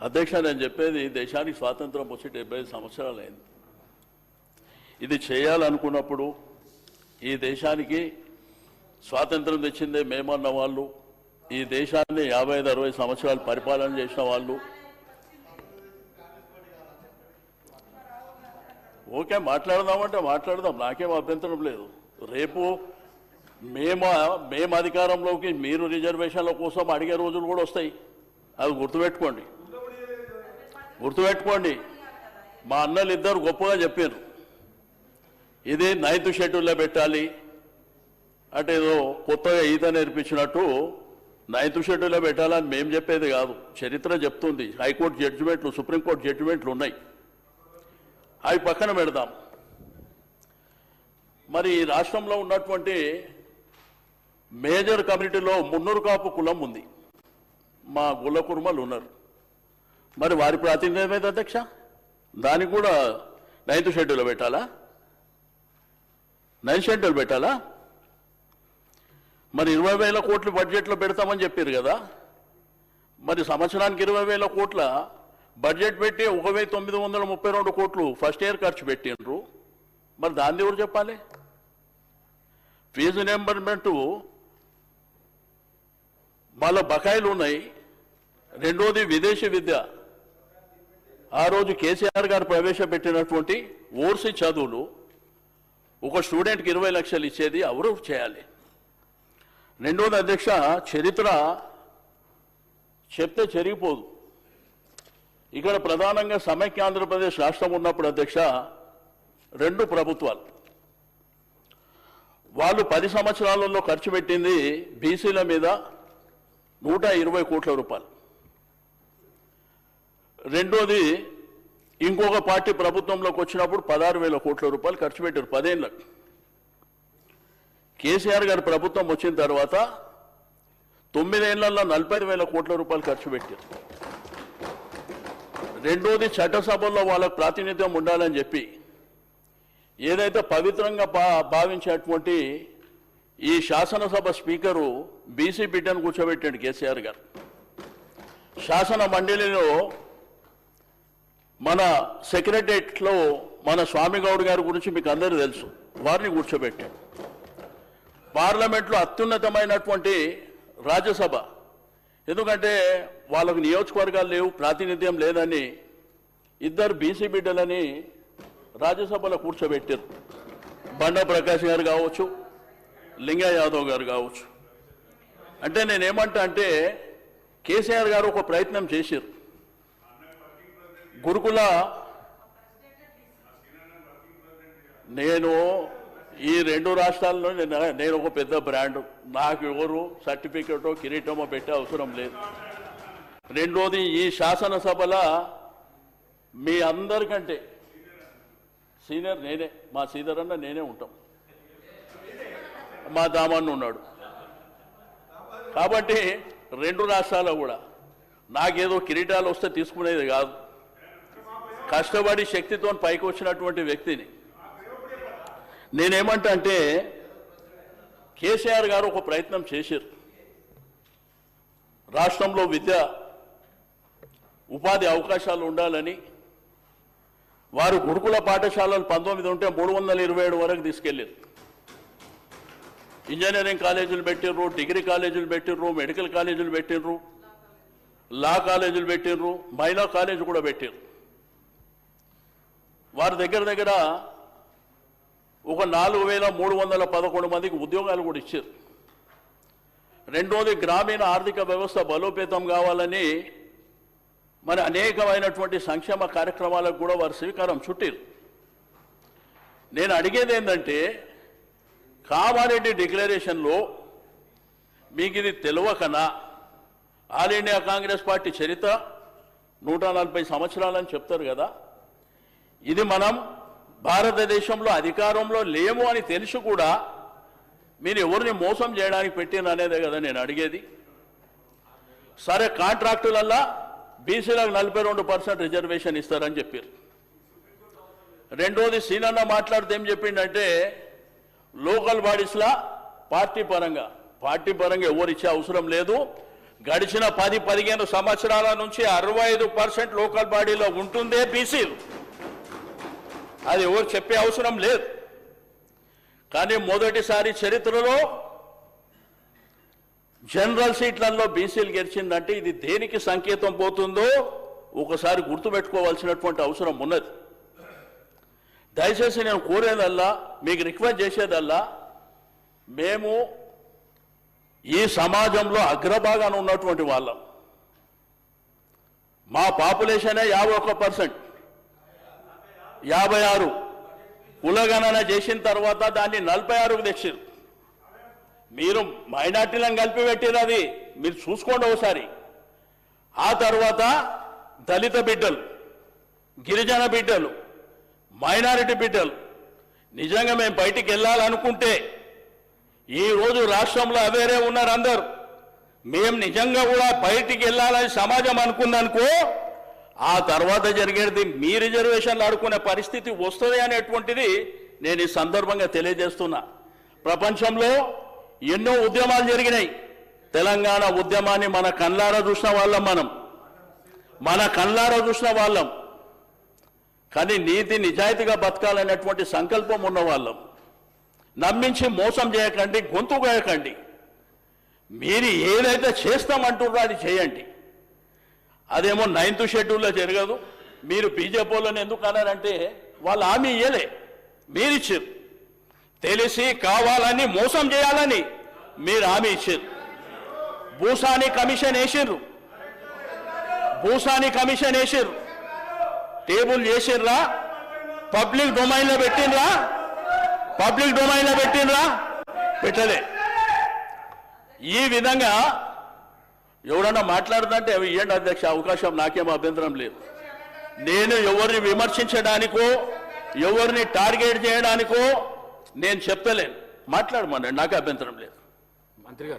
అధ్యక్ష, నేను చెప్పేది దేశానికి స్వాతంత్రం వచ్చి 75 సంవత్సరాలు అయింది. ఇది చేయాలనుకున్నప్పుడు ఈ దేశానికి స్వాతంత్రం తెచ్చిందే మేమన్న వాళ్ళు, ఈ దేశాన్ని 55-60 సంవత్సరాలు పరిపాలన చేసిన వాళ్ళు, ఓకే మాట్లాడదామంటే మాట్లాడదాం, నాకేం అభ్యంతరం లేదు. రేపు మేము అధికారంలోకి మీరు రిజర్వేషన్ల కోసం అడిగే రోజులు కూడా వస్తాయి. అది గుర్తుపెట్టుకోండి. మా అన్నలు ఇద్దరు గొప్పగా చెప్పారు, ఇది 9th షెడ్యూల్లో పెట్టాలి అంటే ఏదో కొత్తగా ఈత నేర్పించినట్టు 9th షెడ్యూల్లో పెట్టాలని మేము చెప్పేది కాదు, చరిత్ర చెప్తుంది. హైకోర్టు జడ్జిమెంట్లు, సుప్రీంకోర్టు జడ్జిమెంట్లు ఉన్నాయి, అవి పక్కన పెడదాం. మరి ఈ రాష్ట్రంలో ఉన్నటువంటి మేజర్ కమ్యూనిటీలో మున్నూరు కాపు కులం ఉంది, మా గుల్ల కుర్మలు ఉన్నారు. మరి వారి ప్రాతినిధ్యం ఏమైంది అధ్యక్ష? దానికి కూడా 9th షెడ్యూల్లో పెట్టాలా? 9th షెడ్యూల్ పెట్టాలా? మరి 20,000 కోట్లు బడ్జెట్లో పెడతామని చెప్పారు కదా, మరి సంవత్సరానికి 20,000 కోట్ల బడ్జెట్ పెట్టి 1,932 కోట్లు ఫస్ట్ ఇయర్ ఖర్చు పెట్టిండ్రు. మరి దాన్ని ఎవరు చెప్పాలి? ఫీజు రియంబర్స్మెంట్ మళ్ళీ బకాయిలు ఉన్నాయి. రెండోది విదేశీ విద్య, ఆ రోజు కేసీఆర్ గారు ప్రవేశపెట్టినటువంటి ఓర్సీ చదువులు ఒక స్టూడెంట్కి 20 లక్షలు ఇచ్చేది ఎవరు చేయాలి? రెండోది అధ్యక్ష, చరిత్ర చెప్తే చెరిగిపోదు. ఇక్కడ ప్రధానంగా సమైక్య ఆంధ్రప్రదేశ్ రాష్ట్రం ఉన్నప్పుడు అధ్యక్ష 2 ప్రభుత్వాలు వాళ్ళు 10 సంవత్సరాలలో ఖర్చు పెట్టింది బీసీల మీద 120 కోట్ల రూపాయలు. రెండోది ఇంకొక పార్టీ ప్రభుత్వంలోకి వచ్చినప్పుడు 16,000 కోట్ల రూపాయలు ఖర్చు పెట్టారు 10 ఏళ్ళకు. కేసీఆర్ గారి ప్రభుత్వం వచ్చిన తర్వాత 9 ఏళ్లలో 45,000 కోట్ల రూపాయలు ఖర్చు పెట్టారు. రెండోది చట్టసభల్లో వాళ్ళకు ప్రాతినిధ్యం ఉండాలని చెప్పి ఏదైతే పవిత్రంగా భావించేటువంటి ఈ శాసనసభ స్పీకరు బీసీ బిడ్డను కూర్చోబెట్టాడు కేసీఆర్ గారు. శాసన మండలిలో మన సెక్రటరియట్లో మన స్వామిగౌడ్ గారి గురించి మీకు అందరూ తెలుసు, వారిని కూర్చోబెట్టాడు. పార్లమెంట్లో అత్యున్నతమైనటువంటి రాజ్యసభ, ఎందుకంటే వాళ్ళకు నియోజకవర్గాలు లేవు, ప్రాతినిధ్యం లేదని 2 బీసీ బిడ్డలని రాజ్యసభలో కూర్చోబెట్టారు. బండా ప్రకాష్ గారు కావచ్చు, లింగా యాదవ్ గారు కావచ్చు. అంటే నేనేమంటా అంటే కేసీఆర్ గారు ఒక ప్రయత్నం చేశారు. గురుకుల నేను ఈ 2 రాష్ట్రాల్లో నేను ఒక పెద్ద బ్రాండ్, నాకు ఎవరు సర్టిఫికెటో కిరీటమో పెట్టే అవసరం లేదు. రెండోది ఈ శాసనసభల మీ అందరికంటే సీనియర్ నేనే, మా శ్రీధర్ అన్న నేనే ఉంటాం, మా దామన్న ఉన్నాడు. కాబట్టి 2 రాష్ట్రాల్లో కూడా నాకేదో కిరీటాలు వస్తే తీసుకునేది కాదు, కష్టపడి శక్తితో పైకి వచ్చినటువంటి వ్యక్తిని. నేనేమంటా అంటే కేసీఆర్ గారు ఒక ప్రయత్నం చేశారు. రాష్ట్రంలో విద్య ఉపాధి అవకాశాలు ఉండాలని వారు గురుకుల పాఠశాలలు 19 ఉంటే 327 వరకు తీసుకెళ్ళారు. ఇంజనీరింగ్ కాలేజీలు పెట్టిర్రు, డిగ్రీ కాలేజీలు పెట్టిర్రు, మెడికల్ కాలేజీలు పెట్టిర్రు, లా కాలేజీలు పెట్టిర్రు, మహిళా కాలేజీ కూడా పెట్టిర్రు. వారి దగ్గర ఒక 4,311 మందికి ఉద్యోగాలు కూడా ఇచ్చారు. రెండోది గ్రామీణ ఆర్థిక వ్యవస్థ బలోపేతం కావాలని మరి అనేకమైనటువంటి సంక్షేమ కార్యక్రమాలకు కూడా వారు శ్రీకారం చుట్టారు. నేను అడిగేది ఏంటంటే కామారెడ్డి డిక్లరేషన్లో మీకు ఇది తెలియకనా? ఆల్ ఇండియా కాంగ్రెస్ పార్టీ చరిత్ర 140 సంవత్సరాలని చెప్తారు కదా, ఇది మనం భారతదేశంలో అధికారంలో లేము అని తెలిసి కూడా మీరు ఎవరిని మోసం చేయడానికి పెట్టిన అనేదే కదా నేను అడిగేది. సరే, కాంట్రాక్టులల్లా బీసీలకు 42% రిజర్వేషన్ ఇస్తారని చెప్పారు. రెండోది సీనన్న మాట్లాడితే ఏం చెప్పిండంటే లోకల్ బాడీస్లా పార్టీ పరంగా ఎవరు ఇచ్చే అవసరం లేదు, గడిచిన 10-15 సంవత్సరాల నుంచి 65% లోకల్ బాడీలో ఉంటుందే బీసీలు. అది ఎవరు చెప్పే అవసరం లేదు. కానీ మొదటిసారి చరిత్రలో జనరల్ సీట్లలో బీసీలు గెలిచిందంటే ఇది దేనికి సంకేతం పోతుందో ఒకసారి గుర్తుపెట్టుకోవాల్సినటువంటి అవసరం ఉన్నది. దయచేసి నేను కోరేదల్లా, మీకు రిక్వెస్ట్ చేసేదల్లా, మేము ఈ సమాజంలో అగ్రభాగాన ఉన్నటువంటి వాళ్ళం. మా పాపులేషనే 51%, 56 కులగణన చేసిన తర్వాత దాన్ని 46కు తెచ్చారు. మీరు మైనార్టీలను కలిపి పెట్టారు, అది మీరు చూసుకోండి ఒకసారి. ఆ తర్వాత దళిత బిడ్డలు, గిరిజన బిడ్డలు, మైనారిటీ బిడ్డలు నిజంగా మేము బయటికి వెళ్ళాలనుకుంటే ఈరోజు రాష్ట్రంలో అవేరే ఉన్నారు అందరు. మేము నిజంగా కూడా బయటికి వెళ్ళాలని సమాజం అనుకుందనుకో, ఆ తర్వాత జరిగేది మీ రిజర్వేషన్లు ఆడుకునే పరిస్థితి వస్తుంది అనేటువంటిది నేను ఈ సందర్భంగా తెలియజేస్తున్నా. ప్రపంచంలో ఎన్నో ఉద్యమాలు జరిగినాయి. తెలంగాణ ఉద్యమాన్ని మన కళ్ళారా చూసిన వాళ్ళం, మన కళ్ళారా చూసిన వాళ్ళం. కానీ నీతి నిజాయితీగా బతకాలనేటువంటి సంకల్పం ఉన్న వాళ్ళం. నమ్మించి మోసం చేయకండి, గొంతు కోయకండి. మీరు ఏదైతే చేస్తామంటున్నారో అది చేయండి. అదేమో 9th షెడ్యూల్లో జరగదు. మీరు బీజేపీ వాళ్ళని ఎందుకు అన్నారంటే వాళ్ళు హామీ ఇయ్యలే, మీరిచ్చారు. తెలిసి కావాలని మోసం చేయాలని మీరు హామీ ఇచ్చారు. భూసాని కమిషన్ వేసిర్రు, భూసాని కమిషన్ వేసిర్రు, టేబుల్ చేసిర్రా, పబ్లిక్ డొమైన్లో పెట్టినరా, పబ్లిక్ డొమైన్లో పెట్టినరా, పెట్టలే. ఈ విధంగా ఎవరన్నా మాట్లాడుతుంటే అవి ఇవ్వండి అధ్యక్ష, అవకాశం నాకేం అభ్యంతరం లేదు. నేను ఎవరిని విమర్శించడానికో ఎవరిని టార్గెట్ చేయడానికో నేను చెప్తలేను. మాట్లాడమన్నాడు, నాకు అభ్యంతరం లేదు. మంత్రి గారు